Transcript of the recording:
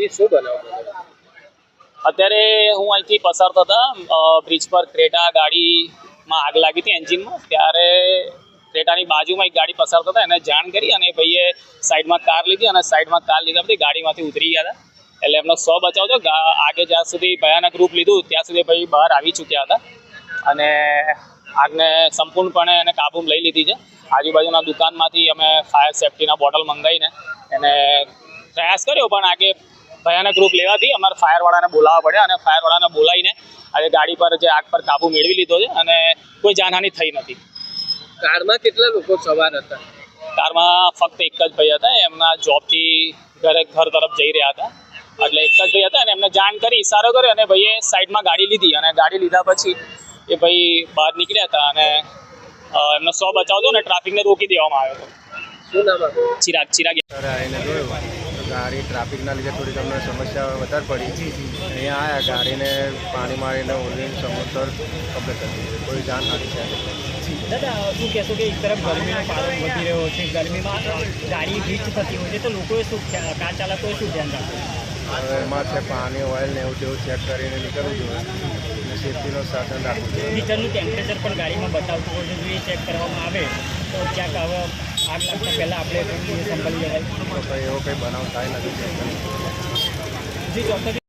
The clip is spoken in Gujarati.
એ શું બનાવ? અત્યારે હું અહીંથી પસાર થતા બ્રિજ પર ક્રેટા ગાડીમાં આગ લાગી હતી એન્જિનમાં. ત્યારે ક્રેટાની બાજુમાં એક ગાડી પસાર થતા એને જાણ કરી અને ભાઈએ સાઈડમાં કાર લીધી અને સાઈડમાં કાર લીધા પછી ગાડીમાંથી ઉતરી ગયા હતા. એટલે એમનો સો બચાવ હતો. આગે જ્યાં સુધી ભયાનક રૂપ લીધું ત્યાં સુધી ભાઈ બહાર આવી ચૂક્યા હતા અને આગને સંપૂર્ણપણે એને કાબૂમાં લઈ લીધી છે. આજુબાજુના દુકાનમાંથી અમે ફાયર સેફ્ટીના બોટલ મંગાવીને એને પ્રયાસ કર્યો, પણ આગે ભયાનક રૂપ લેવાથી અમારે ફાયરવાળાને બોલાવવા પડ્યા અને ફાયરવાળાને બોલાવીને આજે ગાડી પર જે આગ પર કાબુ મેળવી લીધો છે અને કોઈ જાનહાનિ થઈ નથી. કારમાં કેટલા લોકો સવાર હતા? કારમાં ફક્ત એક જ ભાઈ હતા. એમના જોબથી ઘર તરફ જઈ રહ્યા હતા. એટલે એક જ ભાઈ હતા અને એમને જાણ કરી, ઇશારો કર્યો અને ભાઈએ સાઈડમાં ગાડી લીધી અને ગાડી લીધા પછી એ ભાઈ બહાર નીકળ્યા હતા અને એમનો સો બચાવ હતો અને ટ્રાફિકને રોકી દેવામાં આવ્યો હતો. શું નામ હતું? ચિરાગ. આવીને જોયું તો ગાડી ટ્રાફિકના લીધે થોડીક અમને સમસ્યા વધારે પડી. અહીંયા આવ્યા, ગાડીને પાણી મારીને ઓલીને સમોસર કમ્પ્લીટ કરી દીધી. કોઈ જાનહાનિ છે દાદા, શું કહેશો કે એક તરફ ગરમીનો પારો વધી રહ્યો છે, ગરમીમાં ગાડી હીટ થતી હોય છે, તો લોકોએ શું, કાર ચાલકોએ શું ધ્યાન રાખવું? હવે એમાં છે પાણી, ઓઇલ ને એવું તેવું ચેક કરીને નીકળવું જોઈએ અને સેફ્ટીનું સાધન રાખવું જોઈએ. મીટરનું ટેમ્પરેચર પણ ગાડીમાં બતાવતું હોય છે, જો એ ચેક કરવામાં આવે તો ક્યાંક હવે આગ લાગતા પહેલાં આપણે સંભાળી જવાય. તો કંઈ એવો કંઈ બનાવ થાય નથી ચેક કરી. જે ચોક્કસ